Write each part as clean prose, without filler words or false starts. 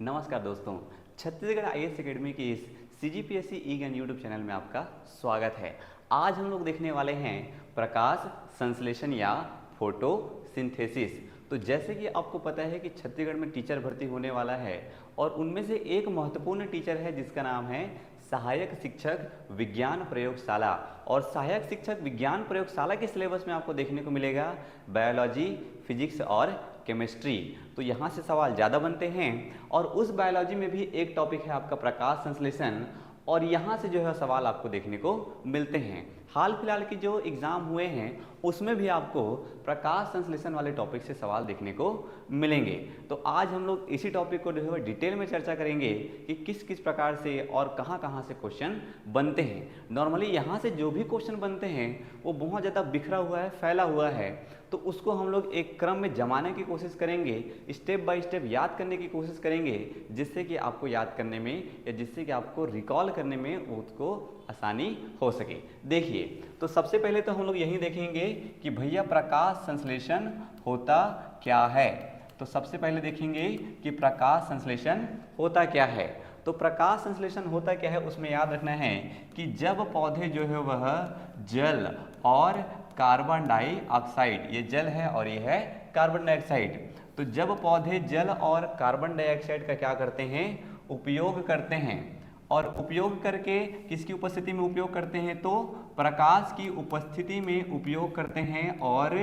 नमस्कार दोस्तों, Chhattisgarh IAS academy की इस सीजीपीएससी ई ज्ञान यूट्यूब चैनल में आपका स्वागत है। आज हम लोग देखने वाले हैं प्रकाश संश्लेषण या फोटोसिंथेसिस। तो जैसे कि आपको पता है कि छत्तीसगढ़ में टीचर भर्ती होने वाला है और उनमें से एक महत्वपूर्ण टीचर है जिसका नाम है सहायक शिक्षक विज्ञान प्रयोगशाला। और सहायक शिक्षक विज्ञान प्रयोगशाला के सिलेबस में आपको देखने को मिलेगा बायोलॉजी, फिजिक्स और केमिस्ट्री। तो यहाँ से सवाल ज़्यादा बनते हैं और उस बायोलॉजी में भी एक टॉपिक है आपका प्रकाश संश्लेषण और यहाँ से जो है सवाल आपको देखने को मिलते हैं। हाल फिलहाल की जो एग्ज़ाम हुए हैं उसमें भी आपको प्रकाश संश्लेषण वाले टॉपिक से सवाल देखने को मिलेंगे। तो आज हम लोग इसी टॉपिक को जो है डिटेल में चर्चा करेंगे कि किस किस प्रकार से और कहाँ कहाँ से क्वेश्चन बनते हैं। नॉर्मली यहाँ से जो भी क्वेश्चन बनते हैं वो बहुत ज़्यादा बिखरा हुआ है, फैला हुआ है, तो उसको हम लोग एक क्रम में जमाने की कोशिश करेंगे, स्टेप बाय स्टेप याद करने की कोशिश करेंगे, जिससे कि आपको याद करने में या जिससे कि आपको रिकॉल करने में उसको आसानी हो सके। देखिए, तो सबसे पहले तो हम लोग यही देखेंगे कि भैया प्रकाश संश्लेषण होता क्या है। तो सबसे पहले देखेंगे कि प्रकाश संश्लेषण होता क्या है। तो प्रकाश संश्लेषण होता क्या है उसमें याद रखना है कि जब पौधे जो है वह जल और कार्बन डाइऑक्साइड, ये जल है और ये है कार्बन डाइऑक्साइड, तो जब पौधे जल और कार्बन डाइऑक्साइड का क्या करते हैं, उपयोग करते हैं, और उपयोग करके किसकी उपस्थिति में उपयोग करते हैं, तो प्रकाश की उपस्थिति में उपयोग करते हैं और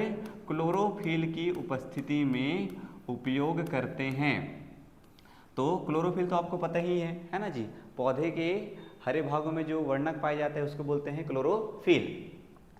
क्लोरोफिल की उपस्थिति में उपयोग करते हैं। तो क्लोरोफिल तो आपको पता ही है ना जी, पौधे के हरे भागों में जो वर्णक पाए जाते हैं उसको बोलते हैं क्लोरोफिल।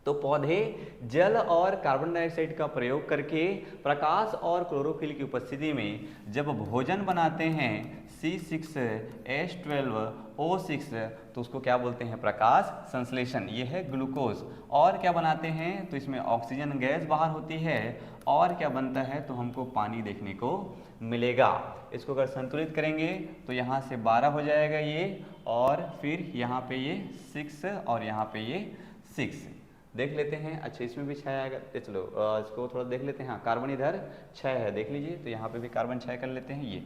तो पौधे जल और कार्बन डाइऑक्साइड का प्रयोग करके प्रकाश और क्लोरोफिल की उपस्थिति में जब भोजन बनाते हैं C6H12O6, तो उसको क्या बोलते हैं, प्रकाश संश्लेषण। ये है ग्लूकोज। और क्या बनाते हैं, तो इसमें ऑक्सीजन गैस बाहर होती है और क्या बनता है, तो हमको पानी देखने को मिलेगा। इसको अगर संतुलित करेंगे तो यहाँ से 12 हो जाएगा ये, और फिर यहाँ पे ये 6 और यहाँ पे ये 6 देख लेते हैं। अच्छा, इसमें भी 6 आएगा, चलो इसको थोड़ा देख लेते हैं। हाँ, कार्बन इधर 6 है, देख लीजिए, तो यहाँ पे भी कार्बन 6 कर लेते हैं ये।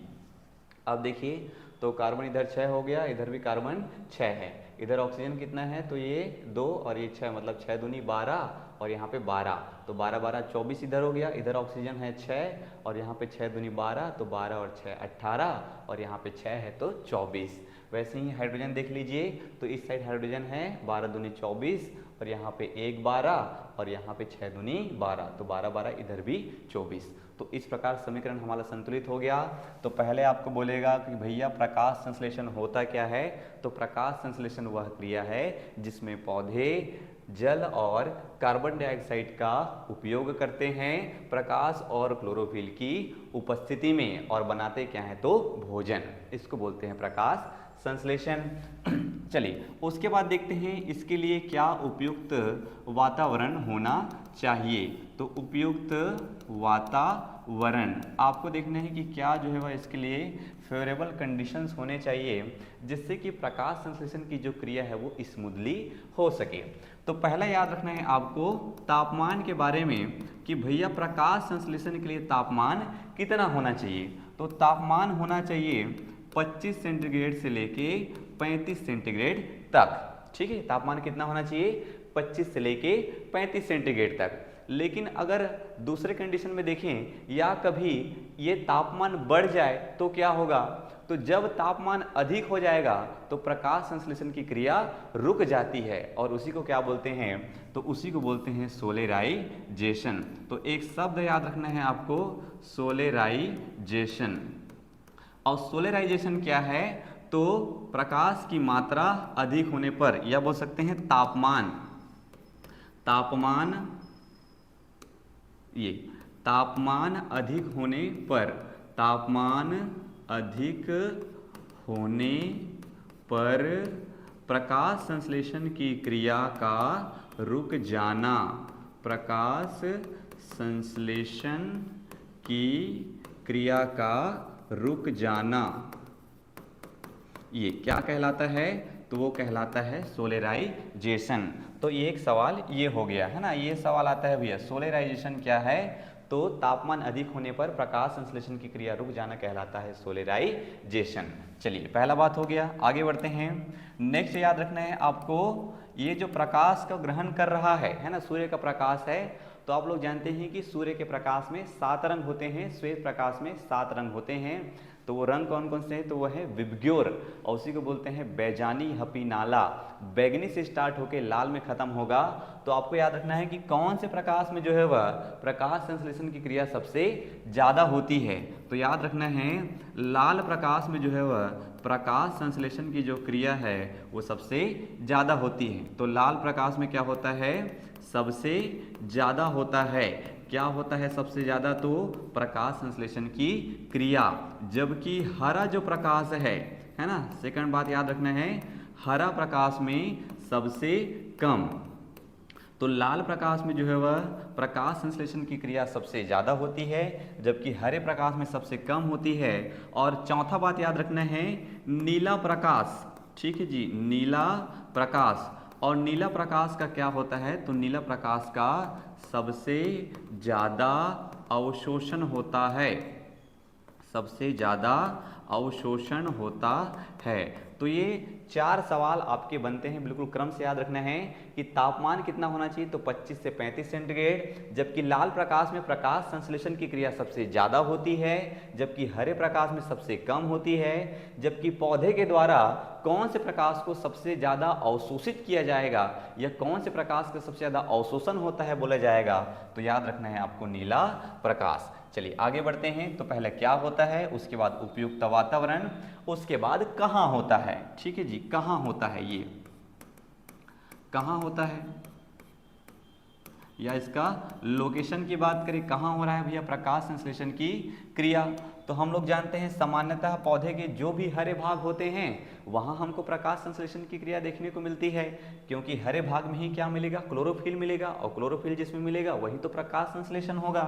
अब देखिए, तो कार्बन इधर 6 हो गया, इधर भी कार्बन 6 है, इधर ऑक्सीजन कितना है, तो ये 2 और ये 6, मतलब 6 दूनी 12 और यहाँ पे 12, तो 12 12 24 इधर हो गया। इधर ऑक्सीजन है 6 और यहाँ पे 6 दूनी 12, तो 12 और 6 18 और यहाँ पे 6 है तो 24। वैसे ही हाइड्रोजन देख लीजिए, तो इस साइड हाइड्रोजन है 12 दूनी 24 और यहाँ पे 1 12 और यहाँ पे 6 दूनी 12, तो 12 12 इधर भी 24। तो इस प्रकार समीकरण हमारा संतुलित हो गया। तो पहले आपको बोलेगा कि भैया प्रकाश संश्लेषण होता क्या है। तो प्रकाश संश्लेषण वह क्रिया है जिसमें पौधे जल और कार्बन डाइऑक्साइड का उपयोग करते हैं प्रकाश और क्लोरोफिल की उपस्थिति में, और बनाते क्या है, तो भोजन। इसको बोलते हैं प्रकाश संश्लेषण। चलिए, उसके बाद देखते हैं इसके लिए क्या उपयुक्त वातावरण होना चाहिए। तो उपयुक्त वातावरण आपको देखना है कि क्या जो है वह इसके लिए फेवरेबल कंडीशंस होने चाहिए, जिससे कि प्रकाश संश्लेषण की जो क्रिया है वो स्मूथली हो सके। तो पहला याद रखना है आपको तापमान के बारे में कि भैया प्रकाश संश्लेषण के लिए तापमान कितना होना चाहिए। तो तापमान होना चाहिए 25 सेंटीग्रेड से लेके 35 सेंटीग्रेड तक। ठीक है, तापमान कितना होना चाहिए, 25 से लेके 35 सेंटीग्रेड तक। लेकिन अगर दूसरे कंडीशन में देखें या कभी ये तापमान बढ़ जाए तो क्या होगा, तो जब तापमान अधिक हो जाएगा तो प्रकाश संश्लेषण की क्रिया रुक जाती है और उसी को क्या बोलते हैं, तो उसी को बोलते हैं सोलेराइजेशन। तो एक शब्द याद रखना है आपको, सोलेराइजेशन। और सोलेराइजेशन क्या है, तो प्रकाश की मात्रा अधिक होने पर, या बोल सकते हैं तापमान अधिक होने पर, तापमान अधिक होने पर प्रकाश संश्लेषण की क्रिया का रुक जाना, प्रकाश संश्लेषण की क्रिया का रुक जाना, ये क्या कहलाता है, तो वो कहलाता है सोलेराइजेशन। तो ये एक सवाल ये हो गया है ना, ये सवाल आता है भैया सोलेराइजेशन क्या है, तो तापमान अधिक होने पर प्रकाश संश्लेषण की क्रिया रुक जाना कहलाता है सोलेराइजेशन। चलिए पहला बात हो गया, आगे बढ़ते हैं। नेक्स्ट याद रखना है आपको, ये जो प्रकाश का ग्रहण कर रहा है ना, सूर्य का प्रकाश है, तो आप लोग जानते हैं कि सूर्य के प्रकाश में 7 रंग होते हैं, श्वेत प्रकाश में 7 रंग होते हैं। तो वो रंग कौन कौन से हैं? तो वो है विबग्योर, और उसी को बोलते हैं बैजानी हपीनाला। बैगनी से स्टार्ट होकर लाल में खत्म होगा। तो आपको याद रखना है कि कौन से प्रकाश में जो है वह प्रकाश संश्लेषण की क्रिया सबसे ज़्यादा होती है। तो याद रखना है लाल प्रकाश में जो है वह प्रकाश संश्लेषण की जो क्रिया है वो सबसे ज़्यादा होती है। तो लाल प्रकाश में क्या होता है? सबसे ज़्यादा होता है। क्या होता है सबसे ज़्यादा? तो प्रकाश संश्लेषण की क्रिया। जबकि हरा जो प्रकाश है ना, सेकंड बात याद रखना है, हरा प्रकाश में सबसे कम। तो लाल प्रकाश में जो है वह प्रकाश संश्लेषण की क्रिया सबसे ज़्यादा होती है, जबकि हरे प्रकाश में सबसे कम होती है। और चौथा बात याद रखना है नीला प्रकाश, ठीक है जी, नीला प्रकाश। और नीला प्रकाश का क्या होता है? तो नीला प्रकाश का सबसे ज़्यादा अवशोषण होता है, सबसे ज़्यादा अवशोषण होता है। तो ये 4 सवाल आपके बनते हैं, बिल्कुल क्रम से याद रखना है कि तापमान कितना होना चाहिए? तो 25 से 35 सेंटीग्रेड। जबकि लाल प्रकाश में प्रकाश संश्लेषण की क्रिया सबसे ज़्यादा होती है, जबकि हरे प्रकाश में सबसे कम होती है। जबकि पौधे के द्वारा कौन से प्रकाश को सबसे ज़्यादा अवशोषित किया जाएगा या कौन से प्रकाश का सबसे ज़्यादा अवशोषण होता है बोला जाएगा, तो याद रखना है आपको नीला प्रकाश। चलिए आगे बढ़ते हैं। तो पहले क्या होता है, उसके बाद उपयुक्त वातावरण, उसके बाद कहाँ होता है। ठीक है जी, कहाँ होता है, ये कहाँ होता है, या इसका लोकेशन की बात करें, कहाँ हो रहा है भैया प्रकाश संश्लेषण की क्रिया। तो हम लोग जानते हैं सामान्यतः पौधे के जो भी हरे भाग होते हैं वहाँ हमको प्रकाश संश्लेषण की क्रिया देखने को मिलती है, क्योंकि हरे भाग में ही क्या मिलेगा? क्लोरोफिल मिलेगा, और क्लोरोफिल जिसमें मिलेगा वही तो प्रकाश संश्लेषण होगा।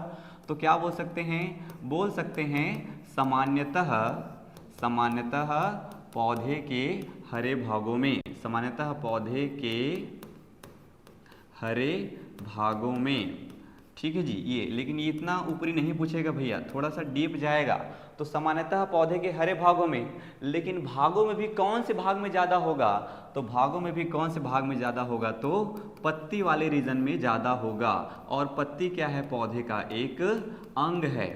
तो क्या बोल सकते हैं? बोल सकते हैं सामान्यतः पौधे के हरे भागों में, सामान्यतः पौधे के हरे भागों में, ठीक है जी। ये लेकिन ये इतना ऊपरी नहीं पूछेगा भैया, थोड़ा सा डीप जाएगा। तो सामान्यतः पौधे के हरे भागों में, लेकिन भागों में भी कौन से भाग में ज़्यादा होगा? तो भागों में भी कौन से भाग में ज़्यादा होगा? तो पत्ती वाले रीजन में ज़्यादा होगा। और पत्ती क्या है? पौधे का एक अंग है।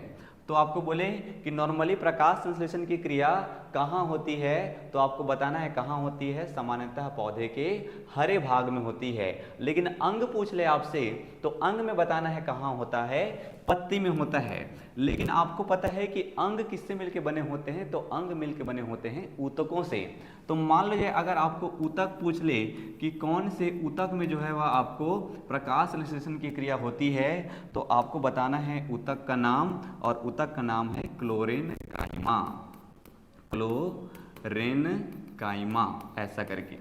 तो आपको बोले कि नॉर्मली प्रकाश संश्लेषण की क्रिया कहाँ होती है, तो आपको बताना है कहाँ होती है। सामान्यतः पौधे के हरे भाग में होती है। लेकिन अंग पूछ ले आपसे तो अंग में बताना है कहाँ होता है? पत्ती में होता है। लेकिन आपको पता है कि अंग किससे मिलके बने होते हैं? तो अंग मिलके बने होते हैं ऊतकों से। तो मान लीजिए अगर आपको ऊतक पूछ ले कि कौन से ऊतक में जो है वह आपको प्रकाश संश्लेषण की क्रिया होती है, तो आपको बताना है ऊतक का नाम, और ऊतक का नाम है क्लोरेनकाइमा, क्लोरेनकाइमा, ऐसा करके।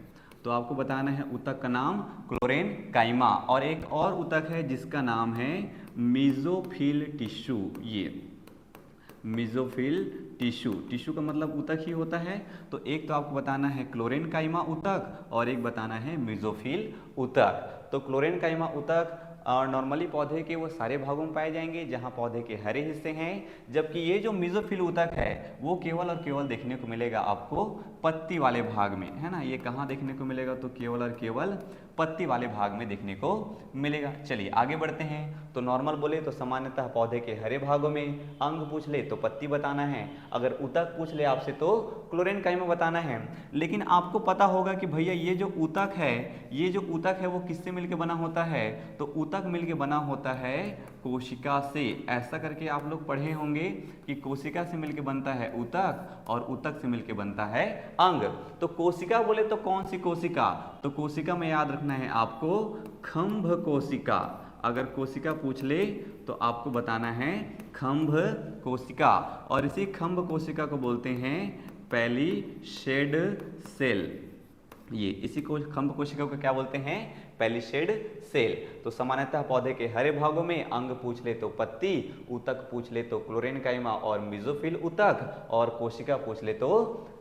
तो आपको बताना है ऊतक का नाम क्लोरेनकाइमा। और एक और ऊतक है जिसका नाम है मेसोफिल टिश्यू। ये मेसोफिल टिश्यू, टिश्यू का मतलब ऊतक ही होता है। तो एक तो आपको बताना है क्लोरेनकाइमा ऊतक और एक बताना है मेसोफिल ऊतक। तो क्लोरेनकाइमा ऊतक नॉर्मली पौधे के वो सारे भागों में पाए जाएंगे जहाँ पौधे के हरे हिस्से हैं, जबकि ये जो मेसोफिल ऊतक है वो केवल और केवल देखने को मिलेगा आपको पत्ती वाले भाग में, है ना। ये कहाँ देखने को मिलेगा? तो केवल और केवल पत्ती वाले भाग में देखने को मिलेगा। चलिए आगे बढ़ते हैं। तो नॉर्मल बोले तो सामान्यतः पौधे के हरे भागों में, अंग पूछ ले तो पत्ती बताना है, अगर ऊतक पूछ ले आपसे तो क्लोरेनकाइमा बताना है। लेकिन आपको पता होगा कि भैया ये जो ऊतक है, ये जो ऊतक है वो किससे मिलकर बना होता है? तो ऊतक मिलकर बना होता है कोशिका से। ऐसा करके आप लोग पढ़े होंगे कि कोशिका से मिलकर बनता है ऊतक और ऊतक से मिलकर बनता है अंग। तो कोशिका बोले तो कौन सी कोशिका? तो कोशिका में याद रखना है आपको खंभ कोशिका। अगर कोशिका पूछ ले तो आपको बताना है खंभ कोशिका। और इसी खंभ कोशिका को बोलते हैं पैलीशेड सेल। ये इसी को खंभ कोशिका को क्या बोलते हैं? पैलीशेड सेल। तो सामान्यतः पौधे के हरे भागों में, अंग पूछ ले तो पत्ती, ऊतक पूछ ले तो क्लोरेनकाइमा और मेसोफिल ऊतक, और कोशिका पूछ ले तो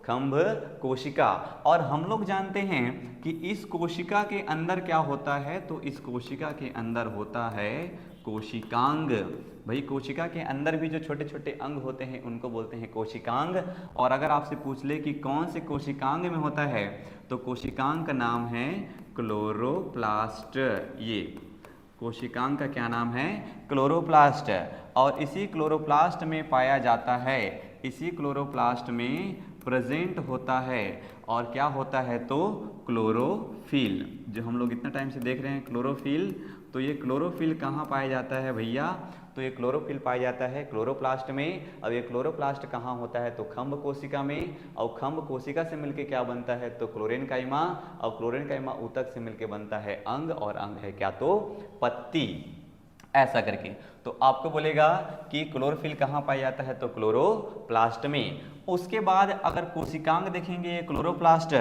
खंभ कोशिका। और हम लोग जानते हैं कि इस कोशिका के अंदर क्या होता है? तो इस कोशिका के अंदर होता है कोशिकांग। भाई कोशिका के अंदर भी जो छोटे छोटे अंग होते हैं उनको बोलते हैं कोशिकांग। और अगर आपसे पूछ ले कि कौन से कोशिकांग में होता है, तो कोशिकांग का नाम है क्लोरोप्लास्ट। ये कोशिकांग का क्या नाम है? क्लोरोप्लास्ट। और इसी क्लोरोप्लास्ट में पाया जाता है, इसी क्लोरोप्लास्ट में प्रेजेंट होता है। और क्या होता है? तो क्लोरोफिल। जो हम लोग इतना टाइम से देख रहे हैं क्लोरोफिल, तो ये क्लोरोफिल कहाँ पाया जाता है भैया? तो ये क्लोरोफिल पाया जाता है क्लोरोप्लास्ट में। अब ये क्लोरोप्लास्ट कहाँ होता है? तो खंभ कोशिका में। और खंभ कोशिका से मिलके क्या बनता है? तो क्लोरेनकाइमा। और क्लोरेनकाइमा ऊतक से मिलके बनता है अंग, और अंग है क्या? तो पत्ती। ऐसा करके तो आपको बोलेगा कि क्लोरोफिल कहाँ पाया जाता है? तो क्लोरोप्लास्ट में। उसके बाद अगर कोशिकांग देखेंगे ये क्लोरोप्लास्ट,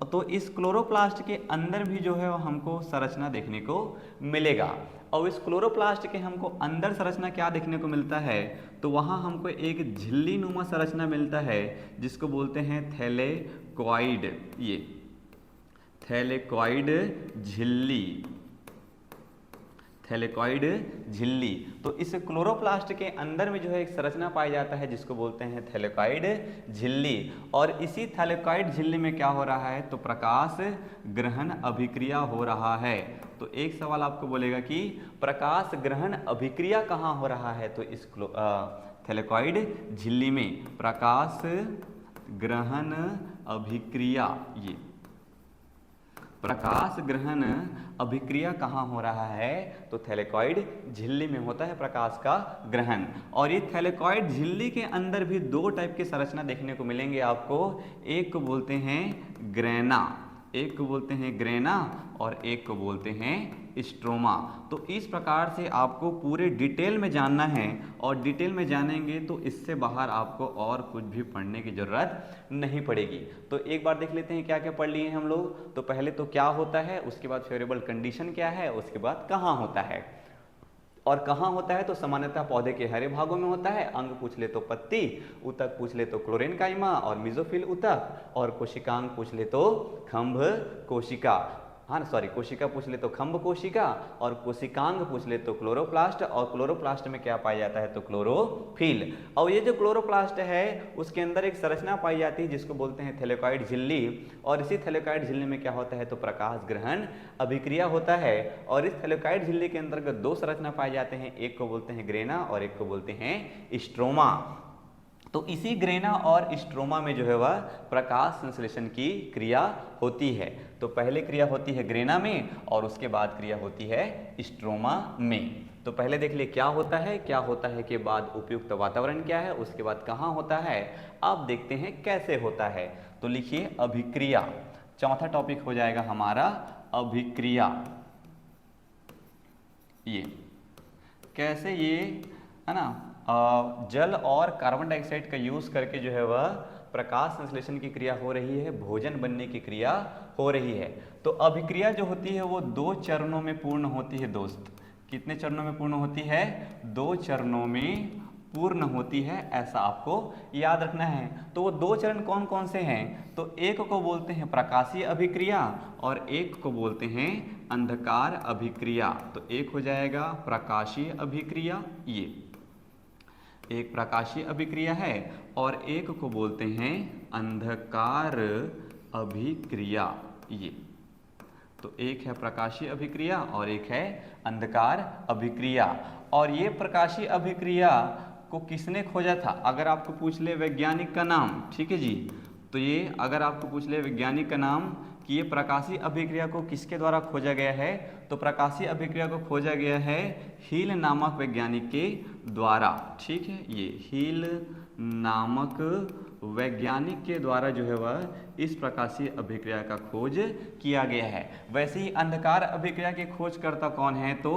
तो इस क्लोरोप्लास्ट के अंदर भी जो है हमको संरचना देखने को मिलेगा। और इस क्लोरोप्लास्ट के हमको अंदर संरचना क्या देखने को मिलता है? तो वहाँ हमको एक झिल्ली नुमा संरचना मिलता है जिसको बोलते हैं थैलेकॉइड। ये थैलेकॉइड झिल्ली, थैलेकॉइड झिल्ली। तो इस क्लोरोप्लास्ट के अंदर में जो है एक संरचना पाया जाता है जिसको बोलते हैं थैलेकॉइड झिल्ली। और इसी थैलेकॉइड झिल्ली में क्या हो रहा है? तो प्रकाश ग्रहण अभिक्रिया हो रहा है। तो एक सवाल आपको बोलेगा कि प्रकाश ग्रहण अभिक्रिया कहाँ हो रहा है? तो इस थैलेकॉइड झिल्ली में प्रकाश ग्रहण अभिक्रिया, ये प्रकाश ग्रहण अभिक्रिया कहाँ हो रहा है? तो थैलेकॉइड झिल्ली में होता है प्रकाश का ग्रहण। और ये थैलेकॉइड झिल्ली के अंदर भी दो टाइप के संरचना देखने को मिलेंगे आपको। एक को बोलते हैं ग्रेना, एक को बोलते हैं ग्रेना, और एक को बोलते हैं स्ट्रोमा। तो इस प्रकार से आपको पूरे डिटेल में जानना है, और डिटेल में जानेंगे तो इससे बाहर आपको और कुछ भी पढ़ने की जरूरत नहीं पड़ेगी। तो एक बार देख लेते हैं क्या क्या पढ़ लिए हैं हम लोग। तो पहले तो क्या होता है, उसके बाद फेवरेबल कंडीशन क्या है, उसके बाद कहाँ होता है। और कहाँ होता है? तो सामान्यतः पौधे के हरे भागों में होता है। अंग पूछ ले तो पत्ती, ऊतक पूछ ले तो क्लोरेनकाइमा और मिजोफिल ऊतक, और कोशिकांग पूछ ले तो खंभ कोशिका। हाँ सॉरी, कोशिका पूछ ले तो खंभ कोशिका, और कोशिकांग पूछ ले तो क्लोरोप्लास्ट। और क्लोरोप्लास्ट में क्या पाया जाता है? तो क्लोरोफिल। और ये जो क्लोरोप्लास्ट है उसके अंदर एक संरचना पाई जाती है जिसको बोलते हैं थैलेकॉइड झिल्ली। और इसी थैलेकॉइड झिल्ली में क्या होता है? तो प्रकाश ग्रहण अभिक्रिया होता है। और इस थैलेकॉइड झिल्ली के अंतर्गत दो संरचना पाए जाते हैं, एक को बोलते हैं ग्रेना और एक को बोलते हैं स्ट्रोमा। तो इसी ग्रेना और स्ट्रोमा में जो है वह प्रकाश संश्लेषण की क्रिया होती है। तो पहले क्रिया होती है ग्रेना में, और उसके बाद क्रिया होती है स्ट्रोमा में। तो पहले देख लिए क्या होता है, क्या होता है के बाद उपयुक्त वातावरण क्या है, उसके बाद कहाँ होता है। अब देखते हैं कैसे होता है। तो लिखिए अभिक्रिया, चौथा टॉपिक हो जाएगा हमारा अभिक्रिया। ये कैसे, ये है ना, जल और कार्बन डाइऑक्साइड का यूज करके जो है वह प्रकाश संश्लेषण की क्रिया हो रही है, भोजन बनने की क्रिया हो रही है। तो अभिक्रिया जो होती है वो दो चरणों में पूर्ण होती है दोस्त। कितने चरणों में पूर्ण होती है? दो चरणों में पूर्ण होती है, ऐसा आपको याद रखना है। तो वो दो चरण कौन कौन से हैं? तो एक को बोलते हैं प्रकाशीय अभिक्रिया और एक को बोलते हैं अंधकार अभिक्रिया। तो एक हो जाएगा प्रकाशीय अभिक्रिया, ये एक प्रकाशीय अभिक्रिया है, और एक को बोलते हैं अंधकार अभिक्रिया। ये तो एक है प्रकाशीय अभिक्रिया और एक है अंधकार अभिक्रिया। और ये प्रकाशीय अभिक्रिया को किसने खोजा था? अगर आपको पूछ ले वैज्ञानिक का नाम, ठीक है जी, तो ये अगर आपको पूछ ले वैज्ञानिक का नाम कि ये प्रकाशीय अभिक्रिया को किसके द्वारा खोजा गया है, तो प्रकाशीय अभिक्रिया को खोजा गया है हील नामक वैज्ञानिक के द्वारा। ठीक है, ये हील नामक वैज्ञानिक के द्वारा जो है वह इस प्रकाशीय अभिक्रिया का खोज किया गया है। वैसे ही अंधकार अभिक्रिया के खोजकर्ता कौन है? तो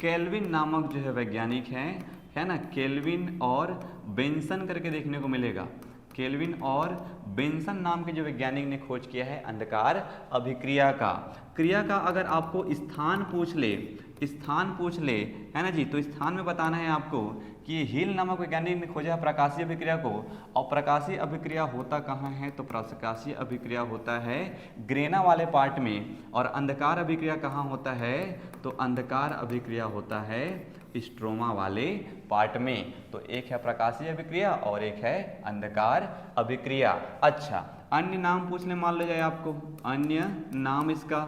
केल्विन नामक जो है वैज्ञानिक है ना, केल्विन और बेंसन करके देखने को मिलेगा। केल्विन और बेंसन नाम के जो वैज्ञानिक ने खोज किया है अंधकार अभिक्रिया का। क्रिया का अगर आपको स्थान पूछ ले, है ना जी, तो स्थान में बताना है आपको कि हील नामक वैज्ञानिक ने खोजा है प्रकाशीय अभिक्रिया को। और प्रकाशीय अभिक्रिया होता कहाँ है? तो प्रकाशीय अभिक्रिया होता है ग्रेना वाले पार्ट में। और अंधकार अभिक्रिया कहाँ होता है? तो अंधकार अभिक्रिया होता है स्ट्रोमा वाले पार्ट में। तो एक है प्रकाशीय अभिक्रिया और एक है अंधकार अभिक्रिया। अच्छा, अन्य नाम पूछने मान लो जाए आपको, अन्य नाम इसका,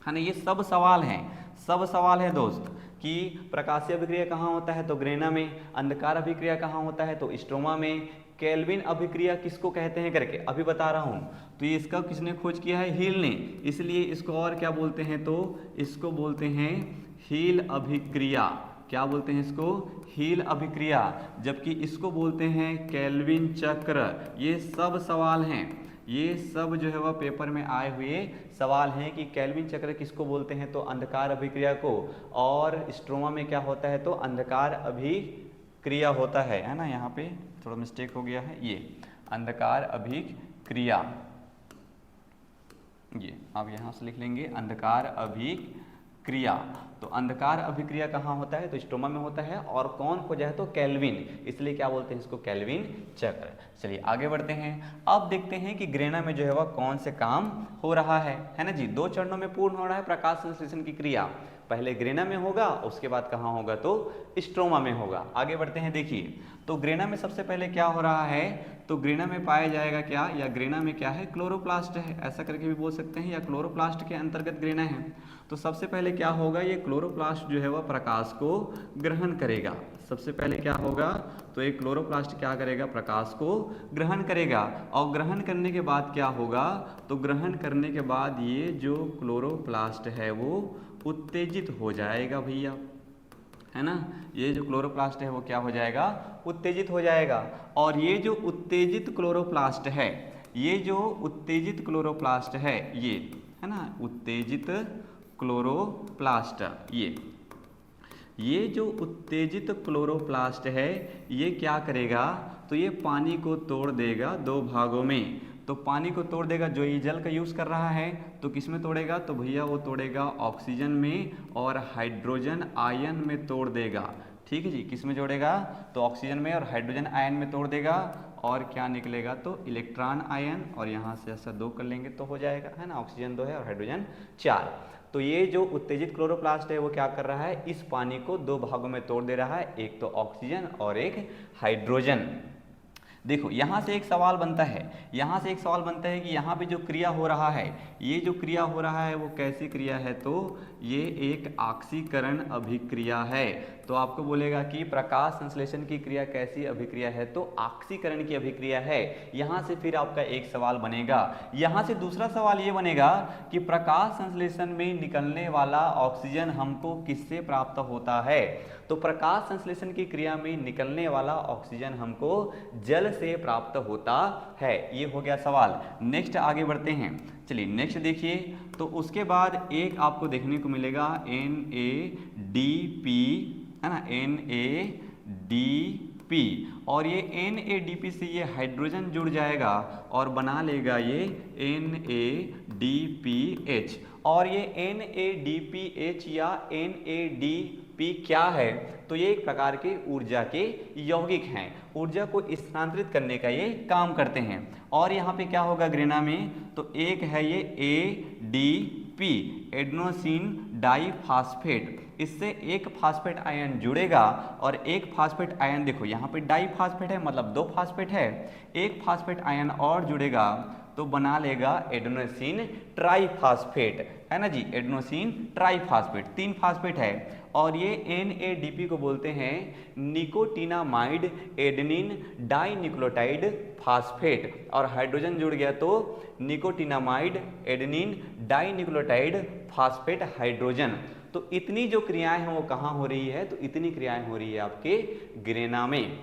है ना। ये सब सवाल हैं, सब सवाल है दोस्त, कि प्रकाशीय अभिक्रिया कहाँ होता है तो ग्रेना में, अंधकार अभिक्रिया कहाँ होता है तो स्ट्रोमा में, केल्विन अभिक्रिया किसको कहते हैं करके अभी बता रहा हूँ। तो ये इसका किसने खोज किया है, हील ने, इसलिए इसको और क्या बोलते हैं तो इसको बोलते हैं हील अभिक्रिया। क्या बोलते हैं इसको, हील अभिक्रिया, जबकि इसको बोलते हैं केल्विन चक्र। ये सब सवाल हैं, ये सब जो है वह पेपर में आए हुए सवाल हैं कि केल्विन चक्र किसको बोलते हैं तो अंधकार अभिक्रिया को, और स्ट्रोमा में क्या होता है तो अंधकार अभिक्रिया होता है ना। यहाँ पे थोड़ा मिस्टेक हो गया है, ये अंधकार अभिक्रिया, ये आप यहाँ से लिख लेंगे अंधकार अभिक्रिया। तो अंधकार अभिक्रिया कहाँ होता है तो स्ट्रोमा में होता है, और कौन खोजा है तो केल्विन, इसलिए क्या बोलते हैं इसको केल्विन चक्र। चलिए आगे बढ़ते हैं। अब देखते हैं कि ग्रेना में जो है वह कौन से काम हो रहा है ना जी। 2 चरणों में पूर्ण हो रहा है प्रकाश संश्लेषण की क्रिया, पहले ग्रेना में होगा, उसके बाद कहाँ होगा तो स्ट्रोमा में होगा। आगे बढ़ते हैं, देखिए तो ग्रेना में सबसे पहले क्या हो रहा है तो ग्रेना में पाया जाएगा क्या, या ग्रेना में क्या है क्लोरोप्लास्ट है, ऐसा करके भी बोल सकते हैं, या क्लोरोप्लास्ट के अंतर्गत ग्रेना है। तो सबसे पहले क्या होगा, ये क्लोरोप्लास्ट जो है वह प्रकाश को ग्रहण करेगा। सबसे पहले क्या होगा तो एक क्लोरोप्लास्ट क्या करेगा, प्रकाश को ग्रहण करेगा, और ग्रहण करने के बाद क्या होगा तो ग्रहण करने के बाद ये जो क्लोरोप्लास्ट है वो उत्तेजित हो जाएगा भैया, है ना। ये जो क्लोरोप्लास्ट है वो क्या हो जाएगा, उत्तेजित हो जाएगा। और ये जो उत्तेजित क्लोरोप्लास्ट है, ये जो उत्तेजित क्लोरोप्लास्ट है, ये है ना उत्तेजित क्लोरोप्लास्ट, ये जो उत्तेजित क्लोरोप्लास्ट है ये क्या करेगा तो ये पानी को तोड़ देगा 2 भागों में। तो पानी को तोड़ देगा, जो ये जल का यूज़ कर रहा है तो किस में तोड़ेगा तो भैया वो तोड़ेगा ऑक्सीजन में और हाइड्रोजन आयन में तोड़ देगा। ठीक है जी, किस में जोड़ेगा तो ऑक्सीजन में और हाइड्रोजन आयन में तोड़ देगा, और क्या निकलेगा तो इलेक्ट्रॉन आयन, और यहाँ से ऐसा 2 कर लेंगे तो हो जाएगा, है ना। ऑक्सीजन 2 है और हाइड्रोजन 4। तो ये जो उत्तेजित क्लोरोप्लास्ट है वो क्या कर रहा है, इस पानी को 2 भागों में तोड़ दे रहा है, एक तो ऑक्सीजन और एक हाइड्रोजन। देखो यहाँ से एक सवाल बनता है, यहाँ से एक सवाल बनता है कि यहाँ पे जो क्रिया हो रहा है, ये जो क्रिया हो रहा है वो कैसी क्रिया है तो ये एक ऑक्सीकरण अभिक्रिया है। तो आपको बोलेगा कि प्रकाश संश्लेषण की क्रिया कैसी अभिक्रिया है तो ऑक्सीकरण की अभिक्रिया है। यहाँ से फिर आपका एक सवाल बनेगा, यहाँ से दूसरा सवाल ये बनेगा कि प्रकाश संश्लेषण में निकलने वाला ऑक्सीजन हमको किससे प्राप्त होता है। तो प्रकाश संश्लेषण की क्रिया में निकलने वाला ऑक्सीजन हमको जल से प्राप्त होता है। ये हो गया सवाल। नेक्स्ट आगे बढ़ते हैं, चलिए नेक्स्ट देखिए। तो उसके बाद एक आपको देखने को मिलेगा NADP, है ना, NADP, और ये NADP से ये हाइड्रोजन जुड़ जाएगा और बना लेगा ये NADPH। और ये NADPH या NADP क्या है तो ये एक प्रकार के ऊर्जा के यौगिक हैं, ऊर्जा को स्थानांतरित करने का ये काम करते हैं। और यहाँ पे क्या होगा ग्रेना में तो एक है ये ADP, एडेनोसिन डाइफास्फेट, इससे एक फास्फेट आयन जुड़ेगा और एक फास्फेट आयन, देखो यहाँ पे डाइफास्फेट है मतलब 2 फास्फेट है, एक फास्फेट आयन और जुड़ेगा तो बना लेगा एडेनोसिन ट्राइफास्फेट, है ना जी, एडेनोसिन ट्राइफास्फेट, 3 फास्फेट है। और ये NADP को बोलते हैं निकोटिनामाइड एडेनिन डाइन्यूक्लियोटाइड फास्फेट, और हाइड्रोजन जुड़ गया तो nicotinamide adenine dinucleotide phosphate hydrogen. तो इतनी जो क्रियाएं हैं वो कहाँ हो रही है तो इतनी क्रियाएं हो रही है आपके ग्रेना में।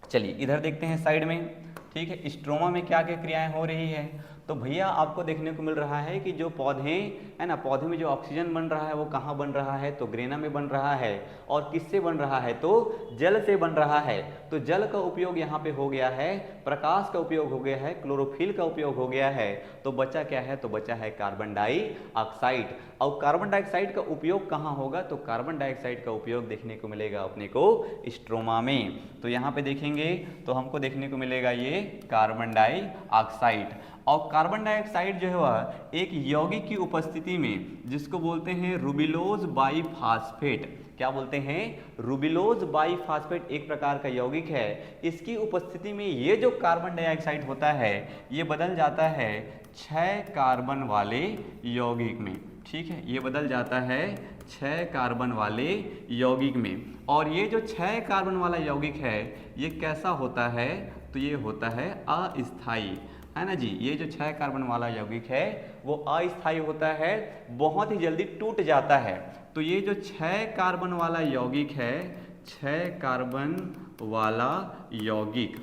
चलिए इधर देखते हैं साइड में, ठीक है, स्ट्रोमा में क्या क्या क्रियाएं हो रही है तो भैया आपको देखने को मिल रहा है कि जो पौधे है ना, पौधे में जो ऑक्सीजन बन रहा है वो कहाँ बन रहा है तो ग्रेना में बन रहा है, और किससे बन रहा है तो जल से बन रहा है। तो जल का उपयोग यहाँ पे हो गया है, प्रकाश का उपयोग हो गया है, क्लोरोफिल का उपयोग हो गया है, तो बचा क्या है तो बचा है कार्बन डाइऑक्साइड। और कार्बन डाइऑक्साइड का उपयोग कहाँ होगा तो कार्बन डाइऑक्साइड का उपयोग देखने को मिलेगा अपने को स्ट्रोमा में। तो यहाँ पे देखेंगे तो हमको देखने को मिलेगा ये कार्बन डाइऑक्साइड, और कार्बन डाइऑक्साइड जो है वह एक यौगिक की उपस्थिति में जिसको बोलते हैं रुबिलोज बाइफास्फेट, क्या बोलते हैं, रूबिलोज बाइफास्फेट एक प्रकार का यौगिक है। इसकी उपस्थिति में ये जो कार्बन डाइऑक्साइड होता है ये बदल जाता है 6 कार्बन वाले यौगिक में। ठीक है, ये बदल जाता है 6 कार्बन वाले यौगिक में। और ये जो 6 कार्बन वाला यौगिक है ये कैसा होता है, तो ये होता है अस्थायी, है ना जी। ये जो 6 कार्बन वाला यौगिक है वो अस्थायी होता है, बहुत ही जल्दी टूट जाता है। तो ये जो 6 कार्बन वाला यौगिक है, 6 कार्बन वाला यौगिक,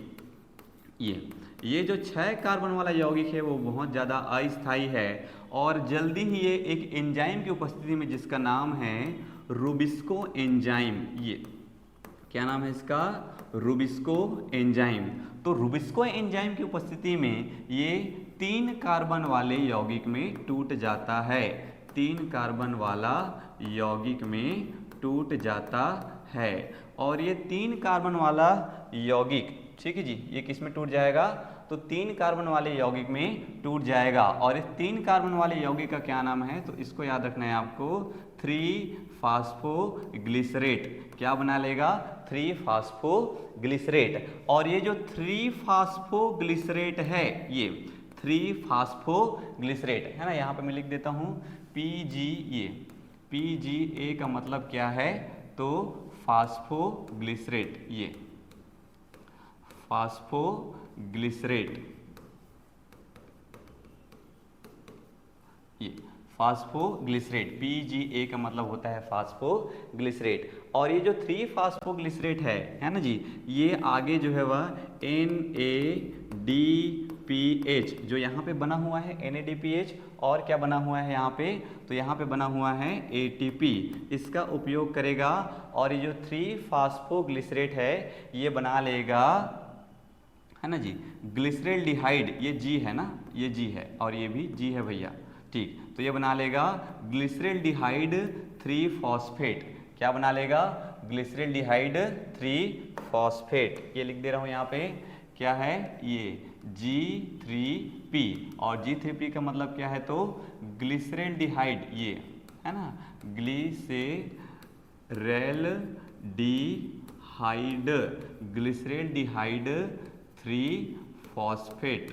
ये जो 6 कार्बन वाला यौगिक है वो बहुत ज़्यादा अस्थायी है और जल्दी ही ये एक एंजाइम की उपस्थिति में, जिसका नाम है रूबिस्को एंजाइम, ये क्या नाम है इसका, रूबिस्को एंजाइम। तो रूबिस्को एंजाइम की उपस्थिति में ये 3 कार्बन वाले यौगिक में टूट जाता है, 3 कार्बन वाला यौगिक में टूट जाता है। और ये 3 कार्बन वाला यौगिक, ठीक है जी, ये किस में टूट जाएगा, तो 3 कार्बन वाले यौगिक में टूट जाएगा। और इस 3 कार्बन वाले यौगिक का क्या नाम है, तो इसको याद रखना है आपको, 3-फास्फोग्लिसरेट। क्या बना लेगा, 3-फास्फोग्लिसरेट। और ये जो 3-फास्फोग्लिसरेट है, ये 3-फास्फोग्लिसरेट है ना, यहाँ पे मैं लिख देता हूँ PGA। PGA का मतलब क्या है, तो फास्फोग्लिसरेट, ये फास्फोग्लिसरेट, ये फास्फोग्लिसरेट, PGA का मतलब होता है फास्फोग्लिसरेट। और ये जो 3-फास्फोग्लिसरेट है ना जी, ये आगे जो है वह NADPH जो यहाँ पे बना हुआ है, NADPH, और क्या बना हुआ है यहाँ पे, तो यहाँ पे बना हुआ है ATP, इसका उपयोग करेगा। और ये जो 3-फास्फोग्लिसरेट है ये बना लेगा, है ना जी, ग्लिसरेल्डिहाइड, ये G है ना, ये G है और ये भी G है भैया, ठीक। तो ये बना लेगा ग्लिसरेल्डिहाइड 3-फॉस्फेट। क्या बना लेगा, ग्लिसरेल्डिहाइड 3-फॉस्फेट। ये लिख दे रहा हूँ यहाँ पे, क्या है ये G3P। और G3P का मतलब क्या है, तो ग्लिसरेल्डिहाइड, ये है ना, ग्लिसरेल्डिहाइड, ग्लिसरेल्डिहाइड 3-फॉस्फेट।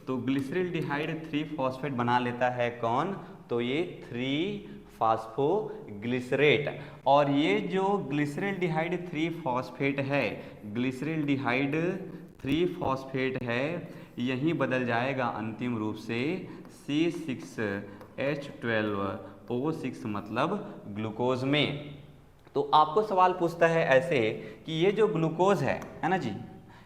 तो ग्लिसरेल्डिहाइड 3-फॉस्फेट बना लेता है कौन, तो ये 3-फास्फोग्लिसरेट। और ये जो ग्लिसरेल्डिहाइड 3-फॉस्फेट है, ग्लिसरेल्डिहाइड 3-फॉस्फेट है, यही बदल जाएगा अंतिम रूप से C6H12O6 मतलब ग्लूकोज में। तो आपको सवाल पूछता है ऐसे कि ये जो ग्लूकोज है ना जी,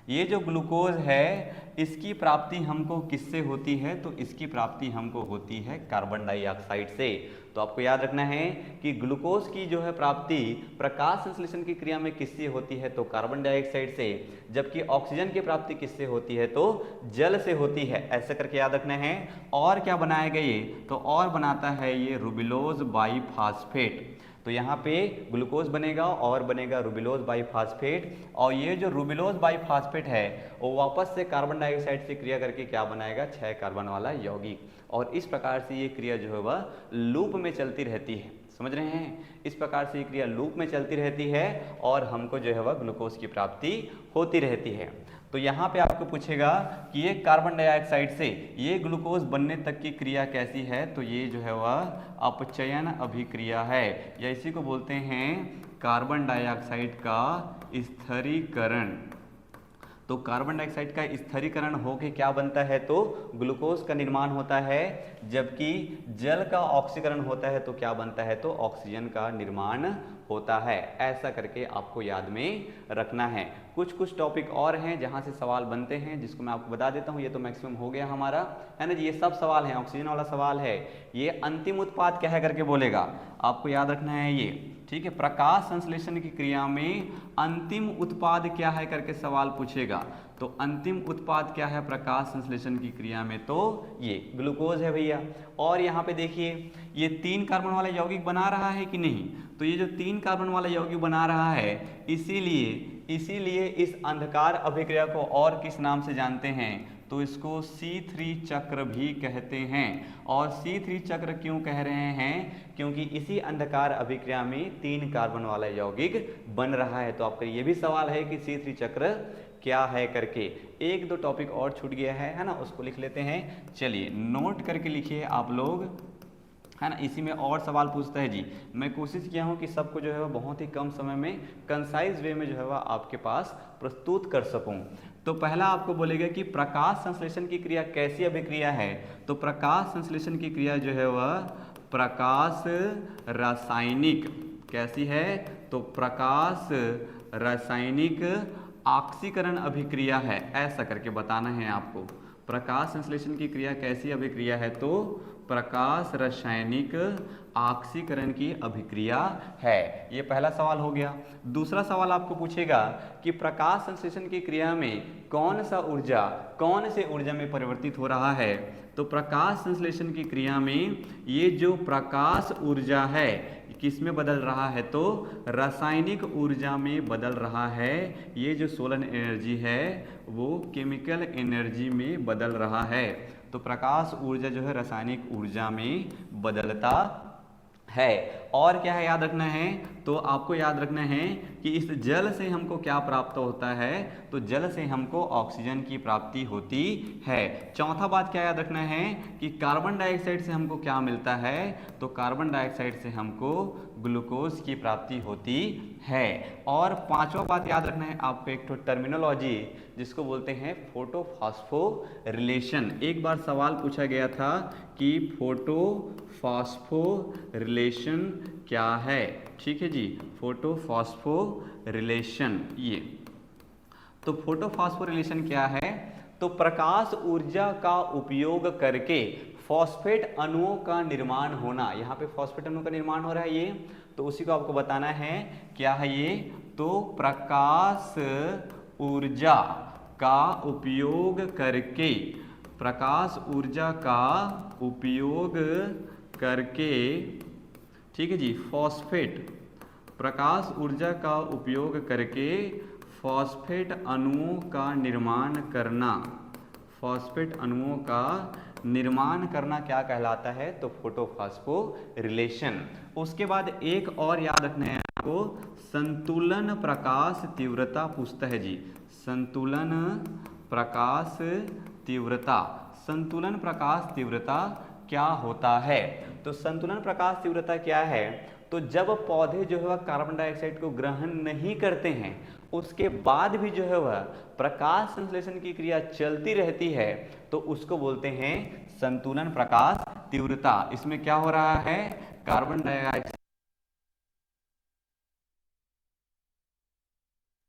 ये जो ग्लूकोज है इसकी प्राप्ति हमको किससे होती है, तो इसकी प्राप्ति हमको होती है कार्बन डाइऑक्साइड से। तो आपको याद रखना है कि ग्लूकोज की जो है प्राप्ति प्रकाश संश्लेषण की क्रिया में किससे होती है, तो कार्बन डाइऑक्साइड से, जबकि ऑक्सीजन की प्राप्ति किससे होती है, तो जल से होती है। ऐसा करके याद रखना है। और क्या बनाएगा ये, तो और बनाता है ये रूबिलोज बाइफास्फेट। तो यहाँ पे ग्लूकोज बनेगा और बनेगा रूबिलोज बाइफास्फेट। और ये जो रूबिलोज बाइफास्फेट है वो वापस से कार्बन डाइऑक्साइड से क्रिया करके क्या बनाएगा, 6 कार्बन वाला यौगिक। और इस प्रकार से ये क्रिया जो है वह लूप में चलती रहती है। समझ रहे हैं, इस प्रकार से ये क्रिया लूप में चलती रहती है और हमको जो है वह ग्लूकोज की प्राप्ति होती रहती है। तो यहाँ पे आपको पूछेगा कि ये कार्बन डाइऑक्साइड से ये ग्लूकोज बनने तक की क्रिया कैसी है, तो ये जो है वह अपचयन अभिक्रिया है, या इसी को बोलते हैं कार्बन डाइऑक्साइड का स्थिरीकरण। तो कार्बन डाइऑक्साइड का स्थिरीकरण होके क्या बनता है, तो ग्लूकोज का निर्माण होता है, जबकि जल का ऑक्सीकरण होता है तो क्या बनता है, तो ऑक्सीजन का निर्माण होता है। ऐसा करके आपको याद में रखना है। कुछ टॉपिक और हैं जहां से सवाल बनते हैं, जिसको मैं आपको बता देता हूं। ये तो मैक्सिमम हो गया हमारा, है ना जी, ये सब सवाल हैं। ऑक्सीजन वाला सवाल है, ये अंतिम उत्पाद क्या है करके बोलेगा, आपको याद रखना है ये, ठीक है। प्रकाश संश्लेषण की क्रिया में अंतिम उत्पाद क्या है करके सवाल पूछेगा। तो अंतिम उत्पाद क्या है प्रकाश संश्लेषण की क्रिया में, तो ये ग्लूकोज है भैया। और यहाँ पे देखिए ये 3 कार्बन वाला यौगिक बना रहा है कि नहीं, तो ये जो 3 कार्बन वाला यौगिक बना रहा है इसीलिए इस अंधकार अभिक्रिया को और किस नाम से जानते हैं, तो इसको C3 चक्र भी कहते हैं। और C3 चक्र क्यों कह रहे हैं, क्योंकि इसी अंधकार अभिक्रिया में 3 कार्बन वाला यौगिक बन रहा है। तो आपका ये भी सवाल है कि C3 चक्र क्या है करके। एक दो टॉपिक और छूट गया है ना, उसको लिख लेते हैं। चलिए नोट करके लिखिए आप लोग, है ना। इसी में और सवाल पूछता है जी। मैं कोशिश किया हूँ कि सबको जो है वह बहुत ही कम समय में कंसाइज वे में जो है वह आपके पास प्रस्तुत कर सकूँ। तो पहला आपको बोलेगा कि प्रकाश संश्लेषण की क्रिया कैसी अभिक्रिया है। तो प्रकाश संश्लेषण की क्रिया जो है वह प्रकाश रासायनिक कैसी है, तो प्रकाश रासायनिक ऑक्सीकरण अभिक्रिया है, ऐसा करके बताना है आपको। प्रकाश संश्लेषण की क्रिया कैसी अभिक्रिया है, तो प्रकाश रासायनिक ऑक्सीकरण की अभिक्रिया है। ये पहला सवाल हो गया। दूसरा सवाल आपको पूछेगा कि प्रकाश संश्लेषण की क्रिया में कौन से ऊर्जा में परिवर्तित हो रहा है। तो प्रकाश संश्लेषण की क्रिया में ये जो प्रकाश ऊर्जा है किस में बदल रहा है, तो रासायनिक ऊर्जा में बदल रहा है। ये जो सोलर एनर्जी है वो केमिकल एनर्जी में बदल रहा है। तो प्रकाश ऊर्जा जो है रासायनिक ऊर्जा में बदलता है। और क्या है याद रखना है, तो आपको याद रखना है कि इस जल से हमको क्या प्राप्त होता है, तो जल से हमको ऑक्सीजन की प्राप्ति होती है। चौथा बात क्या याद रखना है कि कार्बन डाइऑक्साइड से हमको क्या मिलता है, तो कार्बन डाइऑक्साइड से हमको ग्लूकोज की प्राप्ति होती है। और पांचवा बात याद रखना है आपको, एक तो टर्मिनोलॉजी जिसको बोलते हैं फोटोफॉस्फोरिलेशन। एक बार सवाल पूछा गया था कि फोटोफॉस्फोरिलेशन क्या है, ठीक है जी, फोटोफॉस्फोरिलेशन। ये तो फोटोफॉस्फोरिलेशन क्या है, तो प्रकाश ऊर्जा का उपयोग करके फॉस्फेट अणुओं का निर्माण होना। यहाँ पे फॉस्फेट अणु का निर्माण हो रहा है ये, तो उसी को आपको बताना है क्या है ये, तो प्रकाश ऊर्जा का उपयोग करके, प्रकाश ऊर्जा का उपयोग करके, ठीक है जी, फॉस्फेट, प्रकाश ऊर्जा का उपयोग करके फॉस्फेट अणुओं का निर्माण करना। फॉस्फेट अणुओं का निर्माण करना क्या कहलाता है, तो फोटोफॉस्फोरिलेशन। उसके बाद एक और याद रखना है आपको, संतुलन प्रकाश तीव्रता पूछता है जी। संतुलन प्रकाश तीव्रता, संतुलन प्रकाश तीव्रता क्या होता है, तो संतुलन प्रकाश तीव्रता क्या है, तो जब पौधे जो है वह कार्बन डाइऑक्साइड को ग्रहण नहीं करते हैं, उसके बाद भी जो है वह प्रकाश संश्लेषण की क्रिया चलती रहती है, तो उसको बोलते हैं संतुलन प्रकाश तीव्रता। इसमें क्या हो रहा है, कार्बन डाइऑक्साइड,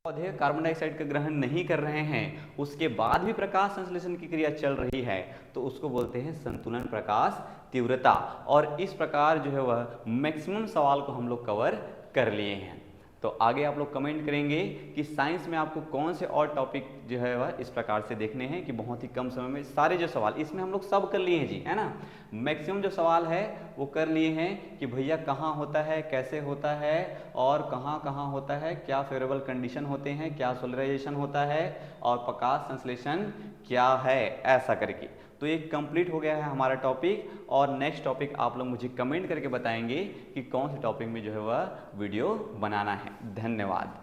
पौधे कार्बन डाइऑक्साइड का ग्रहण नहीं कर रहे हैं, उसके बाद भी प्रकाश संश्लेषण की क्रिया चल रही है, तो उसको बोलते हैं संतुलन प्रकाश तीव्रता। और इस प्रकार जो है वह मैक्सिमम सवाल को हम लोग कवर कर लिए हैं। तो आगे आप लोग कमेंट करेंगे कि साइंस में आपको कौन से और टॉपिक जो है वह इस प्रकार से देखने हैं कि बहुत ही कम समय में सारे जो सवाल इसमें हम लोग सब कर लिए हैं जी, है ना। मैक्सिमम जो सवाल है वो कर लिए हैं कि भैया कहाँ होता है, कैसे होता है और कहाँ कहाँ होता है, क्या फेवरेबल कंडीशन होते हैं, क्या सोलराइजेशन होता है और प्रकाश संश्लेषण क्या है, ऐसा करके। तो ये कंप्लीट हो गया है हमारा टॉपिक। और नेक्स्ट टॉपिक आप लोग मुझे कमेंट करके बताएंगे कि कौन से टॉपिक में जो है वह वीडियो बनाना है। धन्यवाद।